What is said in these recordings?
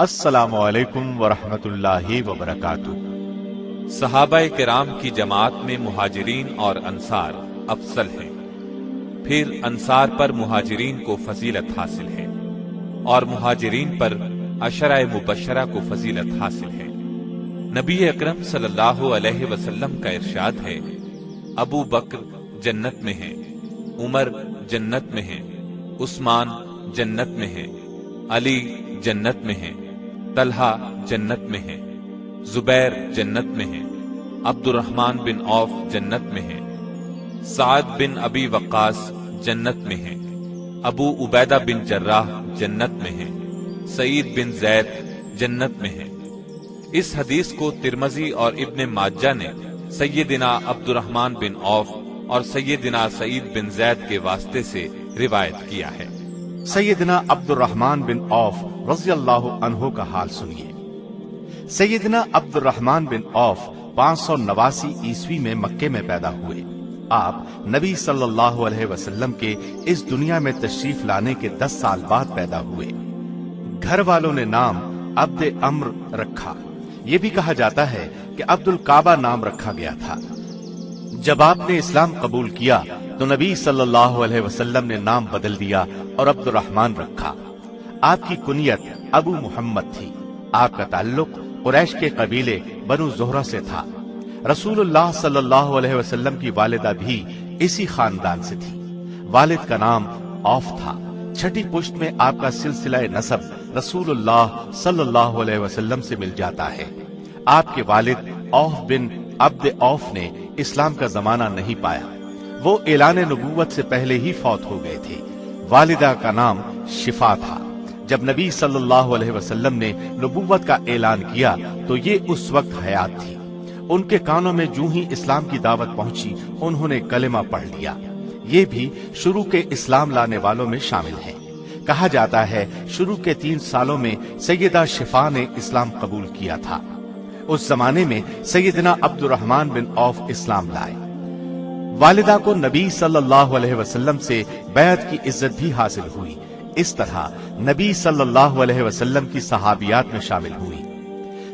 السلام علیکم ورحمۃ اللہ وبرکاتہ۔ صحابہ کرام کی جماعت میں مہاجرین اور انصار افضل ہیں، پھر انصار پر مہاجرین کو فضیلت حاصل ہے اور مہاجرین پر عشرہ مبشرہ کو فضیلت حاصل ہے۔ نبی اکرم صلی اللہ علیہ وسلم کا ارشاد ہے، ابو بکر جنت میں ہیں، عمر جنت میں ہیں، عثمان جنت میں ہیں، علی جنت میں ہیں، طلحہ جنت میں ہیں، زبیر جنت میں ہیں، عبد الرحمن بن عوف جنت میں ہیں، سعد بن ابی وقاص جنت میں ہیں، ابو عبیدہ بن جراح جنت میں ہیں، سعید بن زید جنت میں ہیں۔ اس حدیث کو ترمذی اور ابن ماجہ نے سیدنا عبد الرحمن بن عوف اور سیدنا سعید بن زید کے واسطے سے روایت کیا ہے۔ سیدنا عبد الرحمن بن عوف رضی اللہ عنہ کا حال سنیے۔ سیدنا عبد الرحمن بن عوف 589 عیسوی میں مکے میں پیدا ہوئے۔ آپ نبی صلی اللہ علیہ وسلم کے اس دنیا میں تشریف لانے کے 10 سال بعد پیدا ہوئے۔ گھر والوں نے نام عبد امر رکھا۔ یہ بھی کہا جاتا ہے کہ عبد الکعبہ نام رکھا گیا تھا۔ جب آپ نے اسلام قبول کیا تو نبی صلی اللہ علیہ وسلم نے نام بدل دیا اور عبد الرحمن رکھا۔ آپ کی کنیت ابو محمد تھی۔ آپ کا تعلق قریش کے قبیلے بنو زہرہ سے تھا۔ رسول اللہ صلی اللہ علیہ وسلم کی والدہ بھی اسی خاندان سے تھی۔ والد کا نام عوف تھا۔ چھٹی پشت میں آپ کا سلسلہ نسب رسول اللہ صلی اللہ علیہ وسلم سے مل جاتا ہے۔ آپ کے والد عوف بن عبد عوف نے اسلام کا زمانہ نہیں پایا۔ وہ اعلان نبوت سے پہلے ہی فوت ہو گئے تھے۔ والدہ کا نام شفا تھا۔ جب نبی صلی اللہ علیہ وسلم نے نبوت کا اعلان کیا تو یہ اس وقت حیات تھی۔ ان کے کانوں میں جو ہی اسلام کی دعوت پہنچی انہوں نے کلمہ پڑھ لیا۔ یہ بھی شروع کے اسلام لانے والوں میں شامل ہے۔ کہا جاتا ہے شروع کے 3 سالوں میں سیدہ شفا نے اسلام قبول کیا تھا۔ اس زمانے میں سیدنا عبد الرحمن بن عوف اسلام لائے۔ والدہ کو نبی صلی اللہ علیہ وسلم سے بیعت کی عزت بھی حاصل ہوئی۔ اس طرح نبی صلی اللہ علیہ وسلم کی صحابیات میں شامل ہوئی۔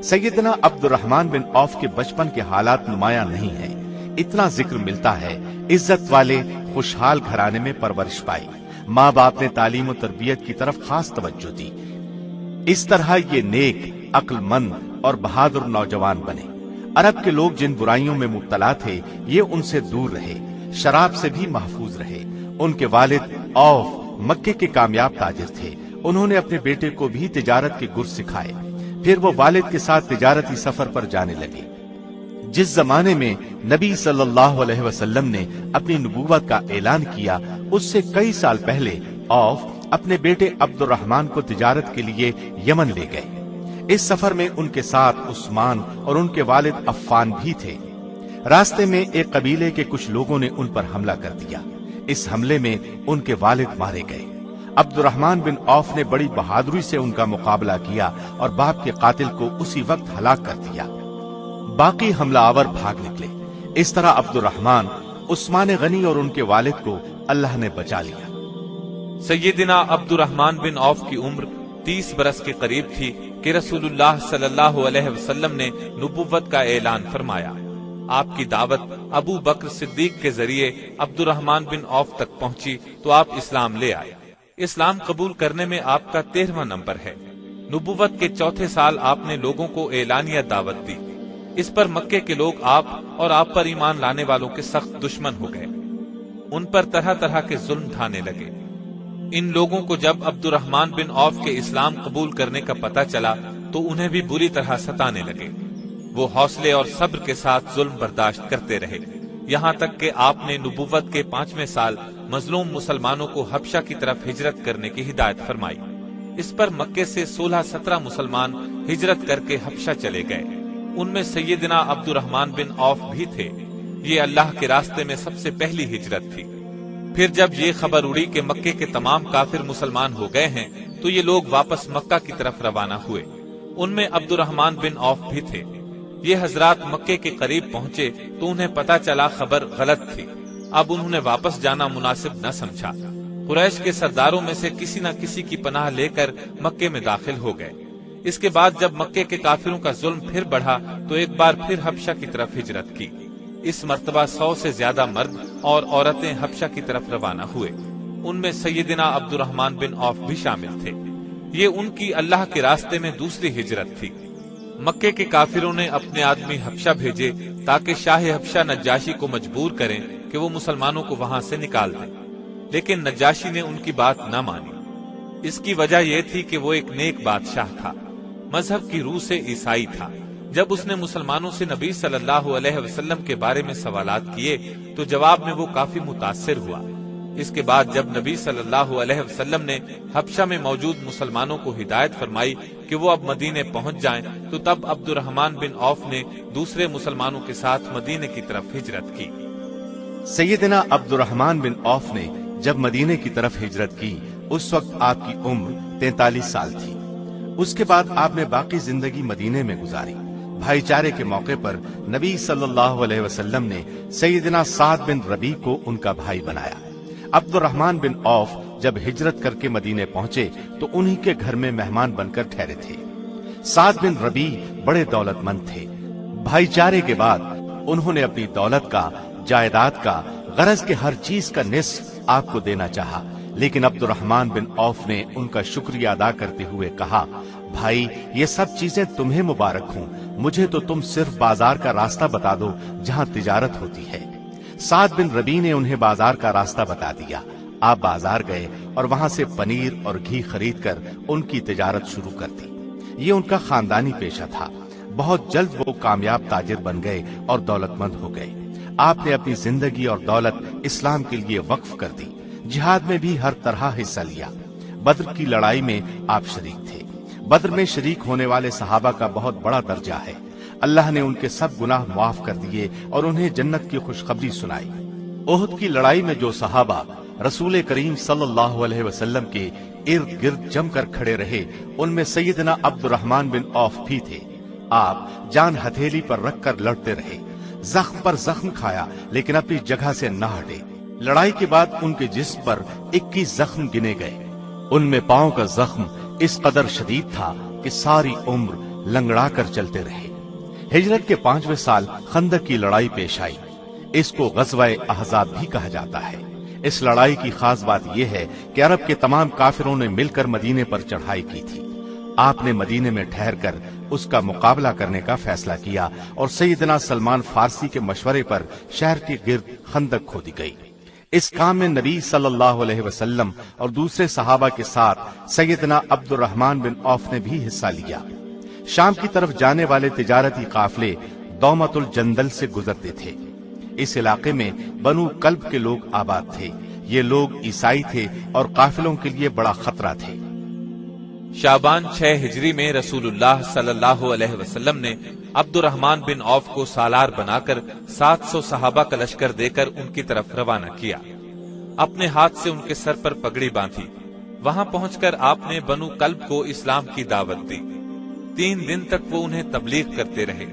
سیدنا عبد الرحمن بن عوف کے بچپن کے حالات نمایاں نہیں ہیں۔ اتنا ذکر ملتا ہے عزت والے خوشحال گھرانے میں پرورش پائی۔ ماں باپ نے تعلیم و تربیت کی طرف خاص توجہ دی۔ اس طرح یہ نیک، عقل مند اور بہادر نوجوان بنے۔ عرب کے لوگ جن برائیوں میں مبتلا تھے یہ ان سے دور رہے، شراب سے بھی محفوظ رہے۔ ان کے والد عوف مکے کے کامیاب تاجر تھے۔ انہوں نے اپنے بیٹے کو بھی تجارت کے گر سکھائے۔ پھر وہ والد کے ساتھ تجارتی سفر پر جانے لگے۔ جس زمانے میں نبی صلی اللہ علیہ وسلم نے اپنی نبوت کا اعلان کیا اس سے کئی سال پہلے عوف اپنے بیٹے عبد الرحمن کو تجارت کے لیے یمن لے گئے۔ اس سفر میں ان کے ساتھ عثمان اور ان کے والد عفان بھی تھے۔ راستے میں ایک قبیلے کے کچھ لوگوں نے ان پر حملہ کر دیا۔ اس حملے میں ان کے والد مارے گئے۔ عبد الرحمن بن عوف نے بڑی بہادری سے ان کا مقابلہ کیا اور باپ کے قاتل کو اسی وقت ہلاک کر دیا۔ باقی حملہ آور بھاگ نکلے۔ اس طرح عبد الرحمن، عثمان غنی اور ان کے والد کو اللہ نے بچا لیا۔ سیدنا عبد الرحمن بن عوف کی عمر 30 برس کے قریب تھی کہ رسول اللہ صلی اللہ علیہ وسلم نے نبوت کا اعلان فرمایا۔ آپ کی دعوت ابو بکر صدیق کے ذریعے عبد الرحمن بن عوف تک پہنچی تو آپ اسلام لے آئے۔ اسلام قبول کرنے میں آپ کا 13واں نمبر ہے۔ نبوت کے 4تھے سال آپ نے لوگوں کو اعلانیہ دعوت دی۔ اس پر مکے کے لوگ آپ اور آپ پر ایمان لانے والوں کے سخت دشمن ہو گئے۔ ان پر طرح طرح کے ظلم ڈھانے لگے۔ ان لوگوں کو جب عبد الرحمن بن عوف کے اسلام قبول کرنے کا پتہ چلا تو انہیں بھی بری طرح ستانے لگے۔ وہ حوصلے اور صبر کے ساتھ ظلم برداشت کرتے رہے، یہاں تک کہ آپ نے نبوت کے 5ویں سال مظلوم مسلمانوں کو حبشہ کی طرف ہجرت کرنے کی ہدایت فرمائی۔ اس پر مکے سے 16-17 مسلمان ہجرت کر کے حبشہ چلے گئے۔ ان میں سیدنا عبد الرحمن بن عوف بھی تھے۔ یہ اللہ کے راستے میں سب سے پہلی ہجرت تھی۔ پھر جب یہ خبر اڑی کہ مکے کے تمام کافر مسلمان ہو گئے ہیں تو یہ لوگ واپس مکہ کی طرف روانہ ہوئے۔ ان میں عبد الرحمن بن عوف بھی تھے۔ یہ حضرات مکے کے قریب پہنچے تو انہیں پتا چلا خبر غلط تھی۔ اب انہوں نے واپس جانا مناسب نہ سمجھا۔ قریش کے سرداروں میں سے کسی نہ کسی کی پناہ لے کر مکے میں داخل ہو گئے۔ اس کے بعد جب مکے کے کافروں کا ظلم پھر بڑھا تو ایک بار پھر حبشہ کی طرف ہجرت کی۔ اس مرتبہ 100 سے زیادہ مرد اور عورتیں حبشہ کی طرف روانہ ہوئے۔ ان میں سیدنا عبد الرحمن بن عوف بھی شامل تھے۔ یہ ان کی اللہ کے راستے میں دوسری ہجرت تھی۔ مکے کے کافروں نے اپنے آدمی حبشہ بھیجے تاکہ شاہ حبشہ نجاشی کو مجبور کریں کہ وہ مسلمانوں کو وہاں سے نکال دیں، لیکن نجاشی نے ان کی بات نہ مانی۔ اس کی وجہ یہ تھی کہ وہ ایک نیک بادشاہ تھا، مذہب کی روح سے عیسائی تھا۔ جب اس نے مسلمانوں سے نبی صلی اللہ علیہ وسلم کے بارے میں سوالات کیے تو جواب میں وہ کافی متاثر ہوا۔ اس کے بعد جب نبی صلی اللہ علیہ وسلم نے حبشہ میں موجود مسلمانوں کو ہدایت فرمائی کہ وہ اب مدینے پہنچ جائیں تو تب عبد الرحمن بن عوف نے دوسرے مسلمانوں کے ساتھ مدینے کی طرف ہجرت کی۔ سیدنا عبد الرحمن بن عوف نے جب مدینے کی طرف ہجرت کی اس وقت آپ کی عمر 43 سال تھی۔ اس کے بعد آپ نے باقی زندگی مدینے میں گزاری۔ بھائی چارے کے موقع پر نبی صلی اللہ علیہ وسلم نے سیدنا سعد بن ربیع کو ان کا بھائی بنایا۔ عبد الرحمن بن عوف جب ہجرت کر کے مدینے پہنچے تو انہی کے گھر میں مہمان بن کر ٹھہرے تھے۔ سعد بن ربیع بڑے دولت مند تھے۔ بھائی چارے کے بعد انہوں نے اپنی دولت کا، جائیداد کا، غرض کے ہر چیز کا نصف آپ کو دینا چاہا، لیکن عبد الرحمن بن عوف نے ان کا شکریہ ادا کرتے ہوئے کہا، بھائی یہ سب چیزیں تمہیں مبارک ہوں، مجھے تو تم صرف بازار کا راستہ بتا دو جہاں تجارت ہوتی ہے۔ سعد بن ربیع نے انہیں بازار کا راستہ بتا دیا۔ آپ بازار گئے اور وہاں سے پنیر اور گھی خرید کر ان کی تجارت شروع کر دی۔ یہ ان کا خاندانی پیشہ تھا۔ بہت جلد وہ کامیاب تاجر بن گئے اور دولت مند ہو گئے۔ آپ نے اپنی زندگی اور دولت اسلام کے لیے وقف کر دی۔ جہاد میں بھی ہر طرح حصہ لیا۔ بدر کی لڑائی میں آپ شریک تھے۔ بدر میں شریک ہونے والے صحابہ کا بہت بڑا درجہ ہے۔ اللہ نے ان کے سب گناہ معاف کر دیے اور انہیں جنت کی خوشخبری سنائی۔ احد کی لڑائی میں جو صحابہ رسول کریم صلی اللہ علیہ وسلم کے ارد گرد جم کر کھڑے رہے ان میں سیدنا عبد الرحمن بن عوف بھی تھے۔ آپ جان ہتھیلی پر رکھ کر لڑتے رہے، زخم پر زخم کھایا لیکن اپنی جگہ سے نہ ہٹے۔ لڑائی کے بعد ان کے جسم پر 21 زخم گنے گئے۔ ان میں پاؤں کا زخم اس قدر شدید تھا کہ ساری عمر لنگڑا کر چلتے رہے۔ ہجرت کے 5ویں سال خندق کی لڑائی پیش آئی۔ اس کو غزوہ احزاب بھی کہا جاتا ہے۔ اس لڑائی کی خاص بات یہ ہے کہ عرب کے تمام کافروں نے مل کر مدینے پر چڑھائی کی تھی۔ آپ نے مدینے میں ٹھہر کر اس کا مقابلہ کرنے کا فیصلہ کیا اور سیدنا سلمان فارسی کے مشورے پر شہر کے گرد خندق کھودی گئی۔ اس کام میں نبی صلی اللہ علیہ وسلم اور دوسرے صحابہ کے ساتھ سیدنا عبد الرحمن بن عوف نے بھی حصہ لیا۔ شام کی طرف جانے والے تجارتی قافلے دومت الجندل سے گزرتے تھے۔ اس علاقے میں بنو کلب کے لوگ آباد تھے۔ یہ لوگ عیسائی تھے اور قافلوں کے لیے بڑا خطرہ تھے۔ شعبان 6 ہجری میں رسول اللہ صلی اللہ علیہ وسلم نے عبد الرحمن بن عوف کو سالار بنا کر 700 صحابہ کا لشکر دے کر ان کی طرف روانہ کیا۔ اپنے ہاتھ سے ان کے سر پر پگڑی باندھی۔ وہاں پہنچ کر آپ نے بنو کلب کو اسلام کی دعوت دی۔ 3 دن تک وہ انہیں تبلیغ کرتے رہے۔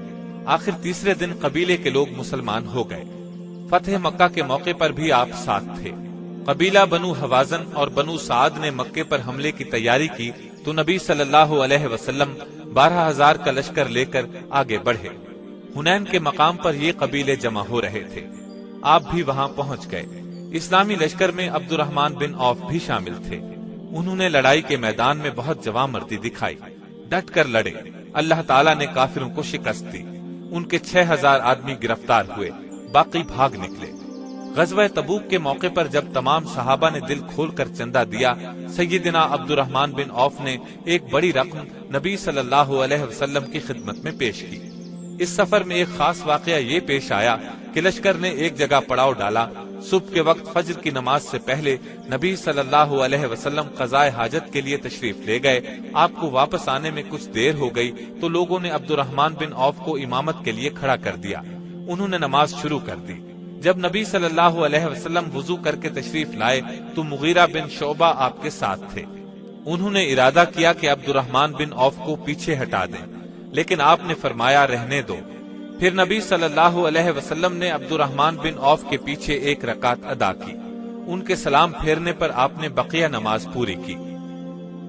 آخر تیسرے دن قبیلے کے لوگ مسلمان ہو گئے۔ فتح مکہ کے موقع پر بھی آپ ساتھ تھے۔ قبیلہ بنو حوازن اور بنو سعد نے مکے پر حملے کی تیاری کی تو نبی صلی اللہ علیہ وسلم 12,000 کا لشکر لے کر آگے بڑھے۔ حنین کے مقام پر یہ قبیلے جمع ہو رہے تھے۔ آپ بھی وہاں پہنچ گئے۔ اسلامی لشکر میں عبد الرحمن بن عوف بھی شامل تھے۔ انہوں نے لڑائی کے میدان میں بہت جواں مردی دکھائی، ڈٹ کر لڑے۔ اللہ تعالیٰ نے کافروں کو شکست دی۔ ان کے 6,000 آدمی گرفتار ہوئے، باقی بھاگ نکلے۔ غزوہ تبوک کے موقع پر جب تمام صحابہ نے دل کھول کر چندہ دیا، سیدنا عبد الرحمن بن عوف نے ایک بڑی رقم نبی صلی اللہ علیہ وسلم کی خدمت میں پیش کی۔ اس سفر میں ایک خاص واقعہ یہ پیش آیا کہ لشکر نے ایک جگہ پڑاؤ ڈالا۔ صبح کے وقت فجر کی نماز سے پہلے نبی صلی اللہ علیہ وسلم قضائے حاجت کے لیے تشریف لے گئے۔ آپ کو واپس آنے میں کچھ دیر ہو گئی تو لوگوں نے عبد الرحمن بن عوف کو امامت کے لیے کھڑا کر دیا۔ انہوں نے نماز شروع کر دی۔ جب نبی صلی اللہ علیہ وسلم وضو کر کے تشریف لائے تو مغیرہ بن شعبہ آپ کے ساتھ تھے۔ انہوں نے ارادہ کیا کہ عبد الرحمن بن عوف کو پیچھے ہٹا دیں، لیکن آپ نے فرمایا رہنے دو۔ پھر نبی صلی اللہ علیہ وسلم نے عبد الرحمن بن عوف کے پیچھے 1 رکعت ادا کی۔ ان کے سلام پھیرنے پر آپ نے بقیہ نماز پوری کی۔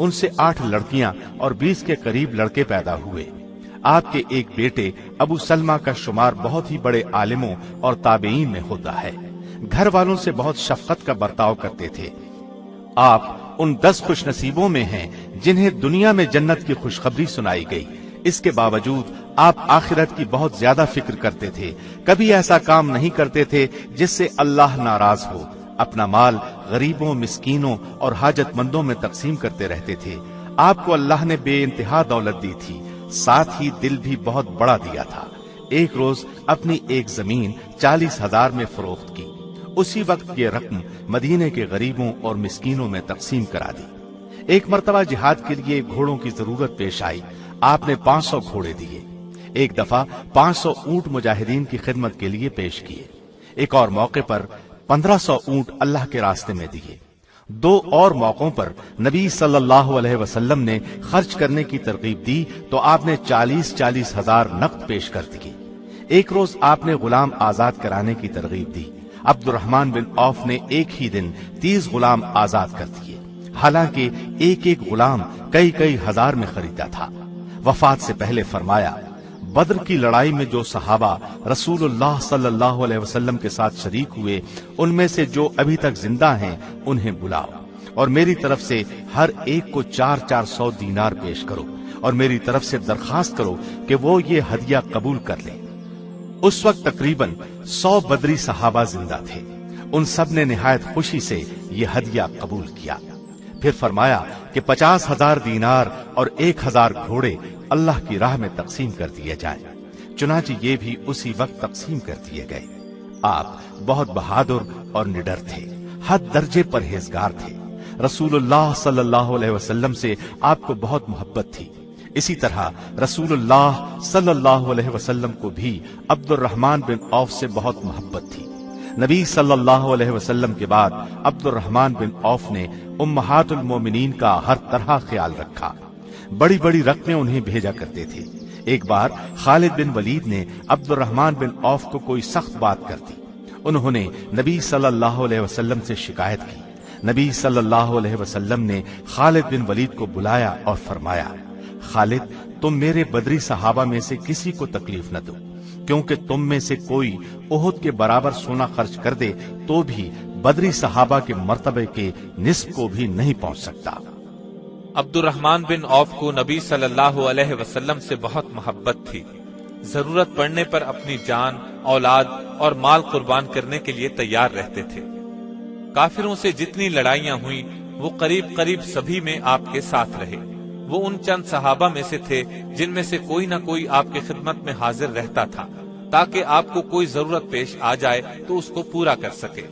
ان سے 8 لڑکیاں اور 20 کے قریب لڑکے پیدا ہوئے۔ آپ کے ایک بیٹے ابو سلمہ کا شمار بہت ہی بڑے عالموں اور تابعین میں ہوتا ہے۔ گھر والوں سے بہت شفقت کا برتاؤ کرتے تھے۔ آپ ان 10 خوش نصیبوں میں ہیں جنہیں دنیا میں جنت کی خوشخبری سنائی گئی۔ اس کے باوجود آپ آخرت کی بہت زیادہ فکر کرتے تھے، کبھی ایسا کام نہیں کرتے تھے جس سے اللہ ناراض ہو۔ اپنا مال غریبوں، مسکینوں اور حاجت مندوں میں تقسیم کرتے رہتے تھے۔ آپ کو اللہ نے بے انتہا دولت دی تھی، ساتھ ہی دل بھی بہت بڑا دیا تھا۔ ایک روز اپنی ایک زمین 40,000 میں فروخت کی۔ اسی وقت یہ رقم مدینے کے غریبوں اور مسکینوں میں تقسیم کرا دی۔ ایک مرتبہ جہاد کے لیے گھوڑوں کی ضرورت پیش آئی۔ آپ نے 500 گھوڑے دیے۔ ایک دفعہ 500 اونٹ مجاہدین کی خدمت کے لیے پیش کیے۔ ایک اور موقع پر 1500 اونٹ اللہ کے راستے میں دیے۔ 2 اور موقعوں پر نبی صلی اللہ علیہ وسلم نے خرچ کرنے کی ترغیب دی تو آپ نے 40 ہزار نقد پیش کر دیے۔ ایک روز آپ نے غلام آزاد کرانے کی ترغیب دی۔ عبد الرحمن بن عوف نے ایک ہی دن 30 غلام آزاد کر دیے، حالانکہ ایک ایک غلام کئی ہزار میں خریدا تھا۔ وفات سے پہلے فرمایا، بدر کی لڑائی میں جو صحابہ رسول اللہ صلی اللہ علیہ وسلم کے ساتھ شریک ہوئے، ان میں سے جو ابھی تک زندہ ہیں انہیں بلاؤ، اور میری طرف سے ہر ایک کو 400 دینار پیش کرو، اور میری طرف سے درخواست کرو کہ وہ یہ ہدیہ قبول کر لیں۔ اس وقت تقریباً 100 بدری صحابہ زندہ تھے۔ ان سب نے نہایت خوشی سے یہ ہدیہ قبول کیا۔ پھر فرمایا کہ 50,000 دینار اور 1,000 گھوڑے اللہ کی راہ میں تقسیم کر دیے جائیں۔ چنانچہ یہ بھی اسی وقت تقسیم کر دیے گئے۔ آپ بہت بہادر اور نڈر تھے، حد درجے پرہیزگار تھے۔ رسول اللہ صلی اللہ علیہ وسلم سے آپ کو بہت محبت تھی۔ اسی طرح رسول اللہ صلی اللہ علیہ وسلم کو بھی عبد الرحمن بن عوف سے بہت محبت تھی۔ نبی صلی اللہ علیہ وسلم کے بعد عبد الرحمن بن عوف نے امہات المومنین کا ہر طرح خیال رکھا۔ بڑی بڑی رقمیں انہیں بھیجا کرتے تھے۔ ایک بار خالد بن ولید نے عبد الرحمن بن عوف کو کوئی سخت بات کر دی۔ انہوں نے نبی صلی اللہ علیہ وسلم سے شکایت کی۔ نبی صلی اللہ علیہ وسلم نے خالد بن ولید کو بلایا اور فرمایا، خالد، تم میرے بدری صحابہ میں سے کسی کو تکلیف نہ دو، کیونکہ تم میں سے کوئی احد کے برابر سونا خرچ کر دے تو بھی بدری صحابہ کے مرتبے کے نصف کو بھی نہیں پہنچ سکتا۔ عبد الرحمن بن عوف کو نبی صلی اللہ علیہ وسلم سے بہت محبت تھی۔ ضرورت پڑنے پر اپنی جان، اولاد اور مال قربان کرنے کے لیے تیار رہتے تھے۔ کافروں سے جتنی لڑائیاں ہوئیں وہ قریب سبھی میں آپ کے ساتھ رہے۔ وہ ان چند صحابہ میں سے تھے جن میں سے کوئی نہ کوئی آپ کی خدمت میں حاضر رہتا تھا، تاکہ آپ کو کوئی ضرورت پیش آ جائے تو اس کو پورا کر سکے۔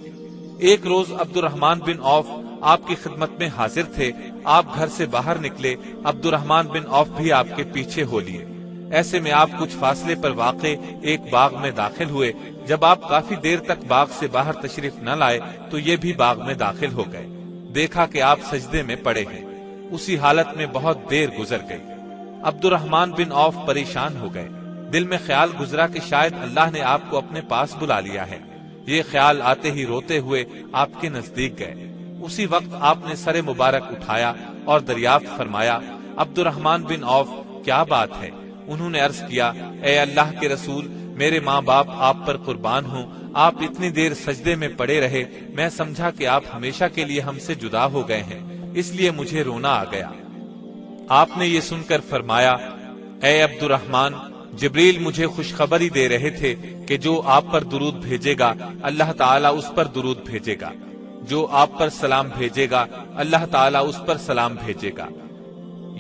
ایک روز عبد الرحمن بن عوف آپ کی خدمت میں حاضر تھے۔ آپ گھر سے باہر نکلے، عبد الرحمن بن عوف بھی آپ کے پیچھے ہو لیے۔ ایسے میں آپ کچھ فاصلے پر واقع ایک باغ میں داخل ہوئے۔ جب آپ کافی دیر تک باغ سے باہر تشریف نہ لائے تو یہ بھی باغ میں داخل ہو گئے۔ دیکھا کہ آپ سجدے میں پڑے ہیں۔ اسی حالت میں بہت دیر گزر گئی۔ عبد الرحمن بن عوف پریشان ہو گئے۔ دل میں خیال گزرا کہ شاید اللہ نے آپ کو اپنے پاس بلا لیا ہے۔ یہ خیال آتے ہی روتے ہوئے آپ کے نزدیک گئے۔ اسی وقت آپ نے سر مبارک اٹھایا اور دریافت فرمایا، عبد الرحمن بن عوف، کیا بات ہے؟ انہوں نے عرض کیا، اے اللہ کے رسول، میرے ماں باپ آپ پر قربان ہوں۔ آپ اتنی دیر سجدے میں پڑے رہے، میں سمجھا کہ آپ ہمیشہ کے لیے ہم سے جدا ہو گئے ہیں، اس لیے مجھے رونا آ گیا۔ آپ نے یہ سن کر فرمایا، اے عبد الرحمن، جبریل مجھے خوشخبری دے رہے تھے کہ جو آپ پر درود بھیجے گا اللہ تعالیٰ اس پر درود بھیجے گا، جو آپ پر سلام بھیجے گا اللہ تعالیٰ اس پر سلام بھیجے گا۔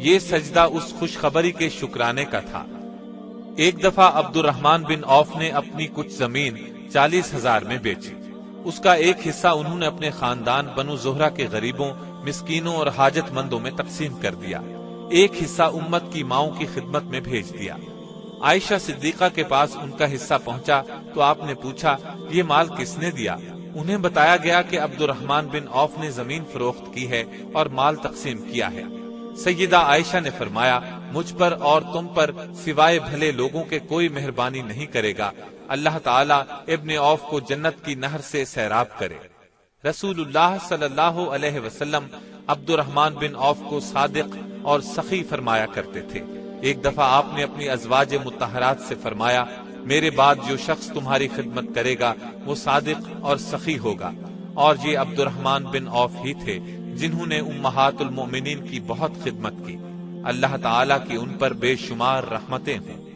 یہ سجدہ اس خوشخبری کے شکرانے کا تھا۔ ایک دفعہ عبد الرحمن بن عوف نے اپنی کچھ زمین 40,000 میں بیچی۔ اس کا ایک حصہ انہوں نے اپنے خاندان بنو زہرہ کے غریبوں، مسکینوں اور حاجت مندوں میں تقسیم کر دیا۔ ایک حصہ امت کی ماؤں کی خدمت میں بھیج دیا۔ عائشہ صدیقہ کے پاس ان کا حصہ پہنچا تو آپ نے پوچھا، یہ مال کس نے دیا؟ انہیں بتایا گیا کہ عبد الرحمن بن عوف نے زمین فروخت کی ہے اور مال تقسیم کیا ہے۔ سیدہ عائشہ نے فرمایا، مجھ پر اور تم پر سوائے بھلے لوگوں کے کوئی مہربانی نہیں کرے گا۔ اللہ تعالیٰ ابن عوف کو جنت کی نہر سے سیراب کرے۔ رسول اللہ صلی اللہ علیہ وسلم عبد الرحمن بن عوف کو صادق اور سخی فرمایا کرتے تھے۔ ایک دفعہ آپ نے اپنی ازواج مطہرات سے فرمایا، میرے بعد جو شخص تمہاری خدمت کرے گا وہ صادق اور سخی ہوگا، اور یہ عبد الرحمن بن عوف ہی تھے جنہوں نے امہات المؤمنین کی بہت خدمت کی۔ اللہ تعالیٰ کی ان پر بے شمار رحمتیں ہوں۔